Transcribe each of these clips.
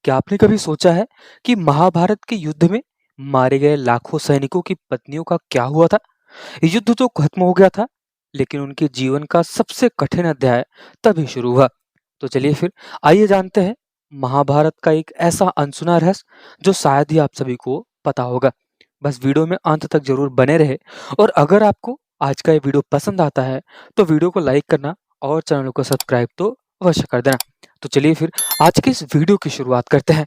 क्या आपने कभी सोचा है कि महाभारत के युद्ध में मारे गए लाखों सैनिकों की पत्नियों का क्या हुआ था? युद्ध तो खत्म हो गया था, लेकिन उनके जीवन का सबसे कठिन अध्याय तभी शुरू हुआ। तो चलिए फिर आइए जानते हैं महाभारत का एक ऐसा अनसुना रहस्य जो शायद ही आप सभी को पता होगा। बस वीडियो में अंत तक जरूर बने रहे। और अगर आपको आज का ये वीडियो पसंद आता है तो वीडियो को लाइक करना और चैनल को सब्सक्राइब तो अवश्य कर देना। तो चलिए फिर आज के इस वीडियो की शुरुआत करते हैं।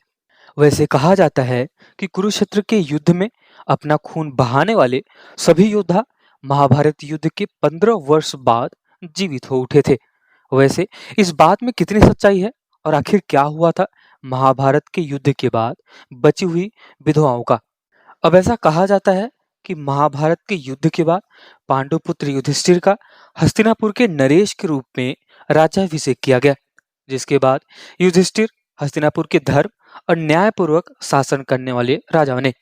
वैसे कहा जाता है कि कुरुक्षेत्र के युद्ध में अपना खून बहाने वाले सभी योद्धा महाभारत युद्ध के 15 वर्ष बाद जीवित हो उठे थे। वैसे इस बात में कितनी सच्चाई है और आखिर क्या हुआ था महाभारत के युद्ध के बाद बची हुई विधवाओं का? अब ऐसा कहा जाता है कि महाभारत के युद्ध के बाद पांडुपुत्र युधिष्ठिर का हस्तिनापुर के नरेश के रूप में राज्याभिषेक किया गया, जिसके बाद युधिष्ठिर हस्तिनापुर के धर्म और न्यायपूर्वक शासन करने वाले राजा बने।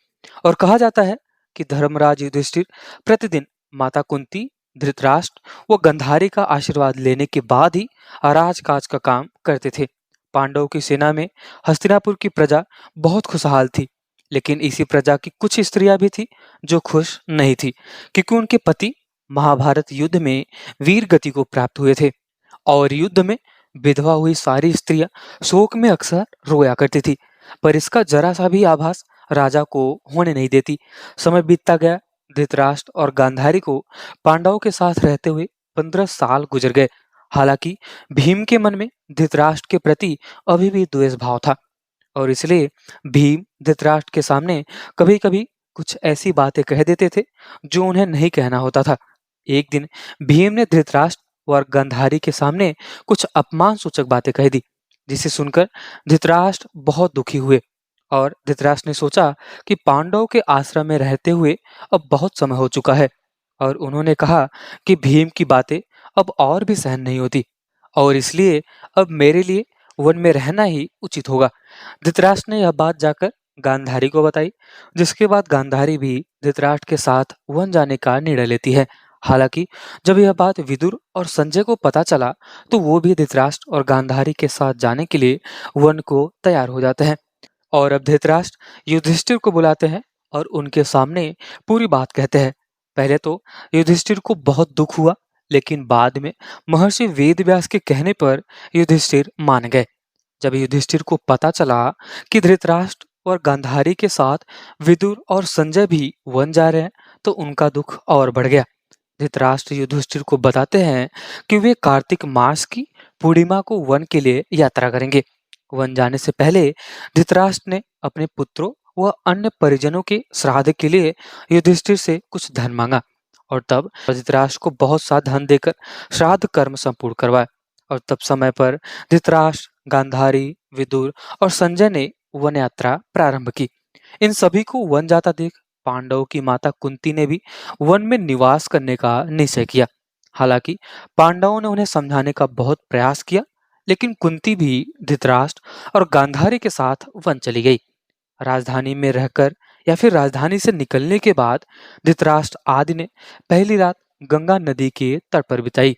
और कहा जाता है कि धर्मराज युधिष्ठिर प्रतिदिन माता कुंती, धृतराष्ट्र व गंधारी का आशीर्वाद लेने के बाद ही राजकाज का काम करते थे। पांडवों की सेना में हस्तिनापुर की प्रजा बहुत खुशहाल थी, लेकिन इसी प्रजा की कुछ स्त्रियां भी थी जो खुश नहीं थी, क्योंकि उनके पति महाभारत युद्ध में वीर गति को प्राप्त हुए थे। और युद्ध में विधवा हुई सारी स्त्रियां शोक में अक्सर रोया करती थी, पर इसका जरा सा भी आभास राजा को होने नहीं देती। समय बीतता गया। धृतराष्ट्र और गांधारी को पांडवों के साथ रहते हुए 15 साल गुजर गए। हालांकि भीम के मन में धृतराष्ट्र के प्रति अभी भी द्वेष भाव था, और इसलिए भीम धृतराष्ट्र के सामने कभी-कभी कुछ ऐसी बातें कह देते थे जो उन्हें नहीं कहना होता था। एक दिन भीम ने धृतराष्ट्र और गांधारी के सामने कुछ अपमान सूचक बातें कह दी, जिसे सुनकर धृतराष्ट्र बहुत दुखी हुए। और धृतराष्ट्र ने सोचा कि पांडवों के आश्रम में रहते हुए अब बहुत समय हो चुका है, और उन्होंने कहा कि भीम की बातें अब और भी सहन नहीं होती, और इसलिए अब मेरे लिए वन में रहना ही उचित होगा। धृतराष्ट्र ने यह बात जाकर गांधारी को बताई, जिसके बाद गांधारी भी धृतराष्ट्र के साथ वन जाने का निर्णय लेती है। हालांकि जब यह बात विदुर और संजय को पता चला तो वो भी धृतराष्ट्र और गांधारी के साथ जाने के लिए वन को तैयार हो जाते हैं। और अब धृतराष्ट्र युधिष्ठिर को बुलाते हैं और उनके सामने पूरी बात कहते हैं। पहले तो युधिष्ठिर को बहुत दुख हुआ, लेकिन बाद में महर्षि वेदव्यास के कहने पर युधिष्ठिर मान गए। जब युधिष्ठिर को पता चला कि धृतराष्ट्र और गांधारी के साथ विदुर और संजय भी वन जा रहे हैं, तो उनका दुख और बढ़ गया। धृतराष्ट्र युधिष्ठिर को बताते हैं कि वे कार्तिक मास की पूर्णिमा को वन के लिए यात्रा करेंगे। वन जाने से पहले धृतराष्ट्र ने अपने पुत्रों व अन्य परिजनों के श्राद्ध के लिए युधिष्ठिर से कुछ धन मांगा, और तब धृतराष्ट्र को बहुत सा धन देकर श्राद्ध कर्म संपूर्ण करवाया। और तब समय पर धृतराष्ट्र, गांधारी, विदुर और संजय ने वन यात्रा प्रारंभ की। इन सभी को वन जाता देख पांडवों की माता कुंती ने भी वन में निवास करने का निश्चय किया। हालांकि पांडवों ने उन्हें समझाने का बहुत प्रयास किया, लेकिन कुंती भी धृतराष्ट्र और गांधारी के साथ वन चली गई। राजधानी में रहकर या फिर राजधानी से निकलने के बाद धृतराष्ट्र आदि ने पहली रात गंगा नदी के तट पर बिताई।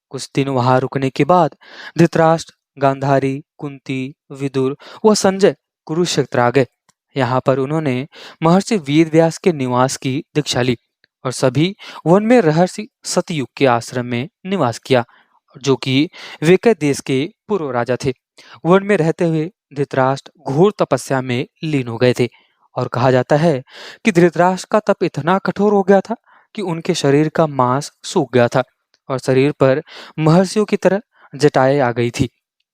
कुछ दिन वहां रुकने के बाद धृतराष्ट्र, गांधारी, कुंती, विदुर व संजय कुरुक्षेत्र आ गए। यहाँ पर उन्होंने महर्षि वेदव्यास के निवास की दीक्षा ली और सभी वन में रहर्षि सतयुग के आश्रम में निवास किया, जो कि वेकय देश के पूर्व राजा थे। वन में रहते हुए धृतराष्ट्र घोर तपस्या में लीन हो गए थे, और कहा जाता है कि धृतराष्ट्र का तप इतना कठोर हो गया था कि उनके शरीर का मांस सूख गया था और शरीर पर महर्षियों की तरह जटाएं आ गई थी।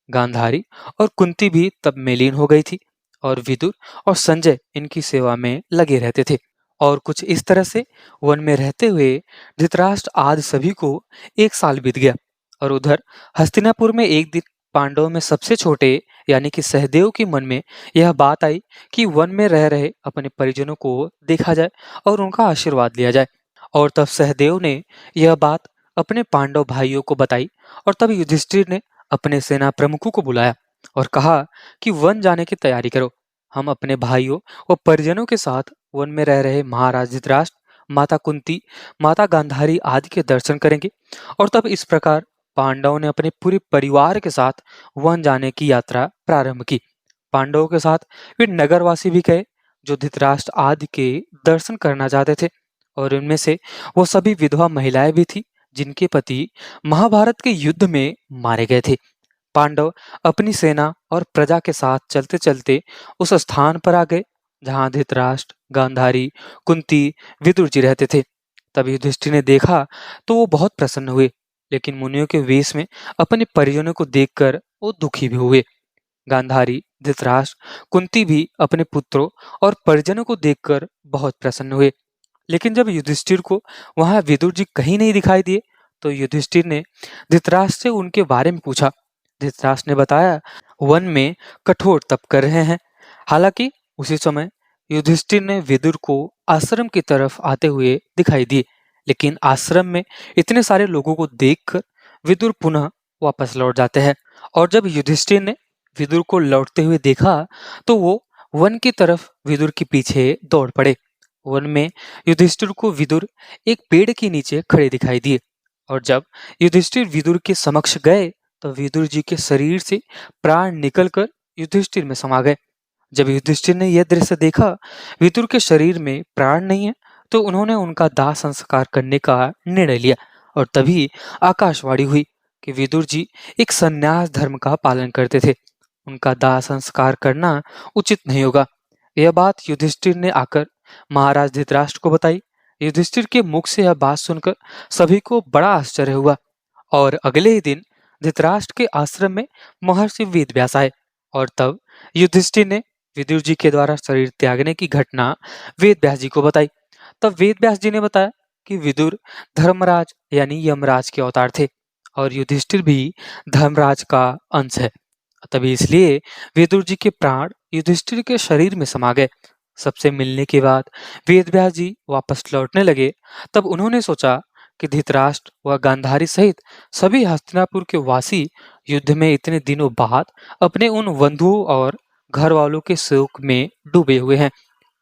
गांधारी और कुंती भी तब में लीन हो गई थी, और विदुर और संजय इनकी सेवा में लगे रहते थे। और कुछ इस तरह से वन में रहते हुए धृतराष्ट्र आदि सभी को 1 साल बीत गया। और उधर हस्तिनापुर में एक दिन पांडवों में सबसे छोटे यानी कि सहदेव के मन में यह बात आई कि वन में रह रहे अपने परिजनों को देखा जाए और उनका आशीर्वाद लिया जाए। और तब सहदेव ने यह बात अपने पांडव भाइयों को बताई, और तब युधिष्ठिर ने अपने सेना प्रमुखों को बुलाया और कहा कि वन जाने की तैयारी करो। हम अपने भाइयों और परिजनों के साथ वन में रह रहे महाराज धृतराष्ट्र, माता कुंती, माता गांधारी आदि के दर्शन करेंगे। और तब इस प्रकार पांडवों ने अपने पूरे परिवार के साथ वन जाने की यात्रा प्रारंभ की। पांडवों के साथ वे नगरवासी भी गए जो धृतराष्ट्र आदि के दर्शन करना चाहते थे, और उनमें से वो सभी विधवा महिलाएं भी थी जिनके पति महाभारत के युद्ध में मारे गए थे। पांडव अपनी सेना और प्रजा के साथ चलते चलते उस स्थान पर आ गए जहां धृतराष्ट्र, गांधारी, कुंती, विदुर जी रहते थे। तब युधिष्ठिर ने देखा तो वो बहुत प्रसन्न हुए, लेकिन मुनियों के वेश में अपने परिजनों को देखकर वो दुखी भी हुए। गांधारी, धृतराष्ट्र, कुंती भी अपने पुत्रों और परिजनों को देखकर बहुत प्रसन्न हुए। लेकिन जब युधिष्ठिर को वहां विदुर जी कहीं नहीं दिखाई दिए, तो युधिष्ठिर ने धृतराष्ट्र से उनके बारे में पूछा। धृतराष्ट्र ने बताया, वन में कठोर तप कर रहे हैं। हालांकि उसी समय युधिष्ठिर ने विदुर को आश्रम की तरफ आते हुए दिखाई दिए, लेकिन आश्रम में इतने सारे लोगों को देखकर विदुर पुनः वापस लौट जाते हैं। और जब युधिष्ठिर ने विदुर को लौटते हुए देखा, तो वो वन की तरफ विदुर के पीछे दौड़ पड़े। वन में युधिष्ठिर को विदुर एक पेड़ के नीचे खड़े दिखाई दिए, और जब युधिष्ठिर विदुर के समक्ष गए तो विदुर जी के शरीर से प्राण निकलकर युधिष्ठिर में समा गए। जब युधिष्ठिर ने यह दृश्य देखा, विदुर के शरीर में प्राण नहीं है, तो उन्होंने उनका दाह संस्कार करने का निर्णय लिया। और तभी आकाशवाणी हुई कि विदुर जी एक संन्यास धर्म का पालन करते थे, उनका दाह संस्कार करना उचित नहीं होगा। यह बात युधिष्ठिर ने आकर महाराज धृतराष्ट्र को बताई। युधिष्ठिर के मुख से यह बात सुनकर सभी को बड़ा आश्चर्य हुआ, और अगले ही दिन धृतराष्ट्र के आश्रम में महर्षि वेदव्यास आए, और तब युधिष्ठिर ने विदुर जी के द्वारा शरीर त्यागने की घटना वेदव्यास जी को बताई। तब वेदव्यास जी ने बताया कि विदुर धर्मराज यानी यमराज के अवतार थे, और युधिष्ठिर भी धर्मराज का अंश है। तभी इसलिए विदुर जी के प्राण युधिष्ठिर के शरीर में समा गए। सबसे मिलने के बाद वेदव्यास जी वापस लौटने लगे। तब उन्होंने सोचा कि धृतराष्ट्र व गांधारी सहित सभी हस्तिनापुर के वासी युद्ध में इतने दिनों बाद अपने उन बंधुओं और घर वालों के शोक में डूबे हुए हैं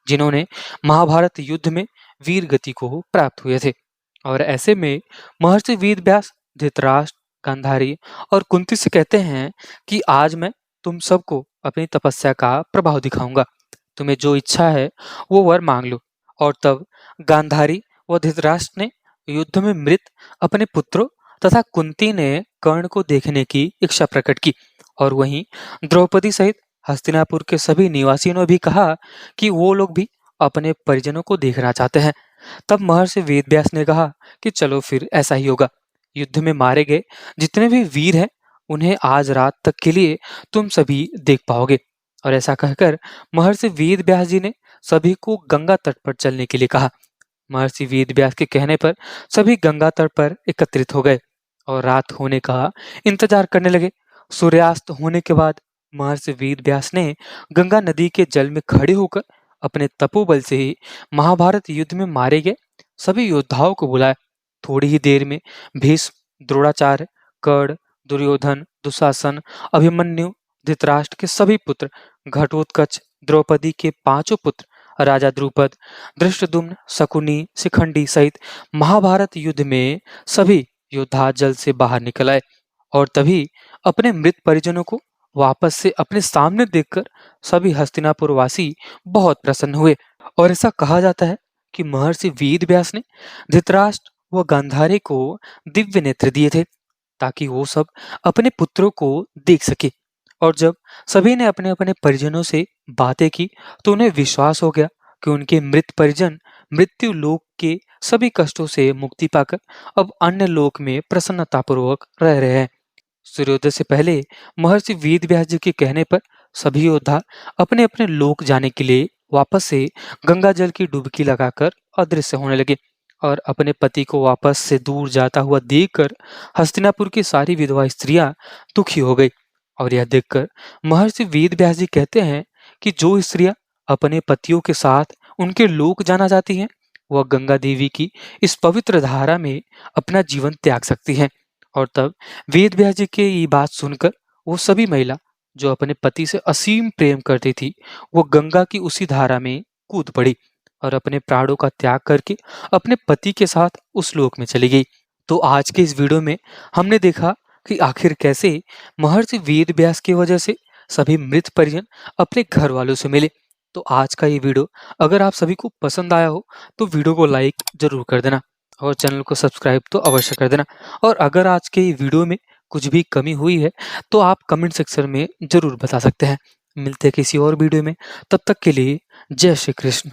जिन्होंने महाभारत युद्ध में वीर गति को प्राप्त हुए थे। और ऐसे में महर्षि वेदव्यास धृतराष्ट्र, गांधारी और कुंती से कहते हैं कि आज मैं तुम सबको अपनी तपस्या का प्रभाव दिखाऊंगा। तुम्हें जो इच्छा है वो वर मांग लो। और तब गांधारी व धृतराष्ट्र ने युद्ध में मृत अपने पुत्रों तथा कुंती ने कर्ण को देखने की इच्छा प्रकट की, और वहीं द्रौपदी सहित हस्तिनापुर के सभी निवासियों ने भी कहा कि वो लोग भी अपने परिजनों को देखना चाहते हैं। तब महर्षि वेदव्यास ने कहा कि चलो फिर ऐसा ही होगा। युद्ध में मारे गए जितने भी वीर हैं उन्हें आज रात तक के लिए तुम सभी देख पाओगे। और ऐसा कहकर महर्षि वेदव्यास जी ने सभी को गंगा तट पर चलने के लिए कहा। महर्षि वेदव्यास के कहने पर सभी गंगा तट पर एकत्रित हो गए और रात होने का इंतजार करने लगे। सूर्यास्त होने के बाद महर्षि वेदव्यास ने गंगा नदी के जल में खड़े होकर अपने तपोबल से ही महाभारत युद्ध में मारे गए सभी योद्धाओं को बुलाया। थोड़ी ही देर में भीष्म, द्रोणाचार्य, कर्ण, दुर्योधन, दुशासन, अभिमन्यु, धृतराष्ट्र के सभी पुत्र, घटोत्कच, द्रौपदी के पांचों पुत्र, राजा द्रुपद, धृष्टद्युम्न, शकुनी, शिखंडी सहित महाभारत युद्ध में सभी योद्धा जल से बाहर निकल आए। और तभी अपने मृत परिजनों को वापस से अपने सामने देखकर सभी हस्तिनापुर वासी बहुत प्रसन्न हुए। और ऐसा कहा जाता है कि महर्षि वेदव्यास ने धृतराष्ट्र व गांधारी को दिव्य नेत्र दिए थे ताकि वो सब अपने पुत्रों को देख सके। और जब सभी ने अपने अपने परिजनों से बातें की तो उन्हें विश्वास हो गया कि उनके मृत परिजन मृत्यु लोक के सभी कष्टों से मुक्ति पाकर अब अन्य लोक में प्रसन्नतापूर्वक रह रहे हैं। सूर्योदय से पहले महर्षि वेदव्यास जी के कहने पर सभी योद्धा अपने अपने लोक जाने के लिए वापस से गंगा जल की डुबकी लगाकर अदृश्य होने लगे। और अपने पति को वापस से दूर जाता हुआ देखकर हस्तिनापुर की सारी विधवा स्त्रियां दुखी हो गई। और यह देखकर महर्षि वेदव्यास जी कहते हैं कि जो स्त्रियां अपने पतियों के साथ उनके लोक जाना चाहती हैं वह गंगा देवी की इस पवित्र धारा में अपना जीवन त्याग सकती हैं। और तब वेदव्यास जी के ये बात सुनकर वो सभी महिला जो अपने पति से असीम प्रेम करती थी वो गंगा की उसी धारा में कूद पड़ी और अपने प्राणों का त्याग करके अपने पति के साथ उस लोक में चली गई। तो आज के इस वीडियो में हमने देखा कि आखिर कैसे महर्षि वेदव्यास की वजह से सभी मृत परिजन अपने घर वालों से मिले। तो आज का ये वीडियो अगर आप सभी को पसंद आया हो तो वीडियो को लाइक जरूर कर देना और चैनल को सब्सक्राइब तो अवश्य कर देना। और अगर आज के ये वीडियो में कुछ भी कमी हुई है तो आप कमेंट सेक्शन में जरूर बता सकते हैं। मिलते हैं किसी और वीडियो में, तब तक के लिए जय श्री कृष्ण।